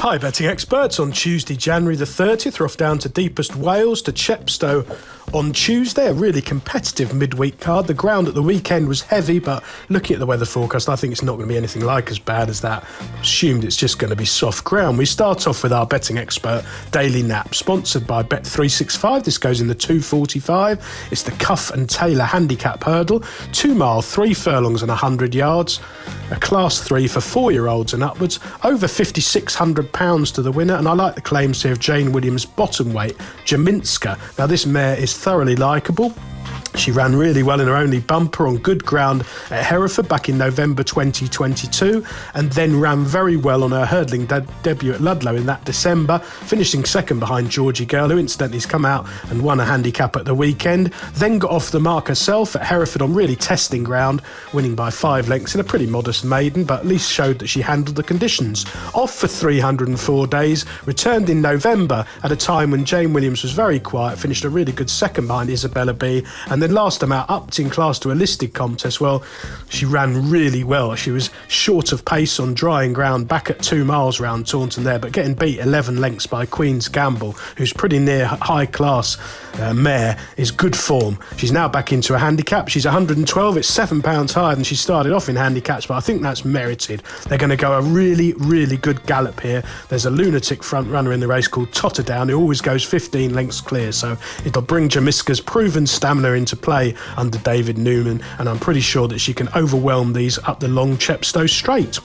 Hi betting experts. On Tuesday, January the 30th, we're off down to deepest Wales to Chepstow on Tuesday, a really competitive midweek card. The ground at the weekend was heavy, but looking at the weather forecast, I think it's not going to be anything like as bad as that. Assumed it's just going to be soft ground. We start off with our betting expert daily nap, sponsored by Bet365. This goes in the 245. It's the Cuff and Taylor handicap hurdle, 2 mile, 3 furlongs and 100 yards. A class 3 for 4-year-olds and upwards, over £5,600 to the winner, and I like the claims here of Jane Williams' bottom weight, Jaminska. Now this mare is thoroughly likeable. She ran really well in her only bumper on good ground at Hereford back in November 2022, and then ran very well on her hurdling debut at Ludlow in that December, finishing second behind Georgie Girl, who incidentally has come out and won a handicap at the weekend. Then got off the mark herself at Hereford on really testing ground, winning by 5 lengths in a pretty modest maiden, but at least showed that she handled the conditions. Off for 304 days, returned in November at a time when Jane Williams was very quiet, finished a really good second behind Isabella B, and then last time out upped in class to a listed contest. Well, she ran really well. She was short of pace on drying ground back at 2 miles round Taunton there, but getting beat 11 lengths by Queen's Gamble, who's pretty near high class mare, is good form. She's now back into a handicap. She's 112. It's £7 higher than she started off in handicaps, but I think that's merited. They're going to go a really, really good gallop here. There's a lunatic front runner in the race called Totterdown, who always goes 15 lengths clear, so it'll bring Jamiska's proven stamina into play under David Newman, and I'm pretty sure that she can overwhelm these up the long Chepstow straight.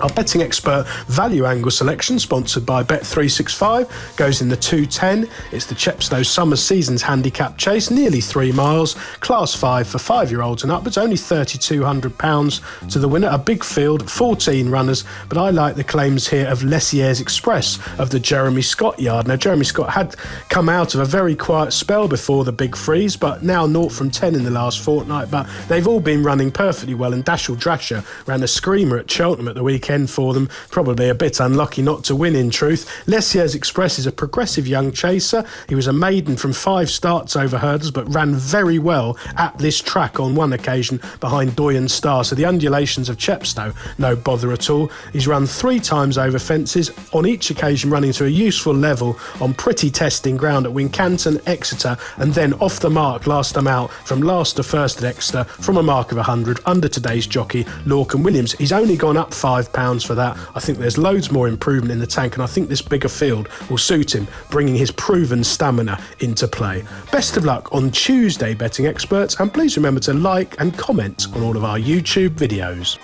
Our betting expert value angle selection, sponsored by Bet365, goes in the 210. It's the Chepstow Summer Seasons Handicap Chase, nearly 3 miles, class 5 for 5-year-olds and upwards, only £3,200 to the winner. A big field, 14 runners, but I like the claims here of Lessier's Express of the Jeremy Scott yard. Now, Jeremy Scott had come out of a very quiet spell before the big freeze, but now 0 from 10 in the last fortnight, but they've all been running perfectly well, and Dashel Drasher ran a screamer at Cheltenham at the weekend for them, probably a bit unlucky not to win in truth. Lessier's Express is a progressive young chaser. He was a maiden from 5 starts over hurdles, but ran very well at this track on one occasion behind Doyen Star, so the undulations of Chepstow, no bother at all. He's run 3 times over fences, on each occasion running to a useful level on pretty testing ground at Wincanton, Exeter, and then off the mark last time out from last to first at Exeter from a mark of 100 under today's jockey Lorcan Williams. He's only gone up £5 for that. I think there's loads more improvement in the tank, and I think this bigger field will suit him, bringing his proven stamina into play. Best of luck on Tuesday, betting experts, and please remember to like and comment on all of our YouTube videos.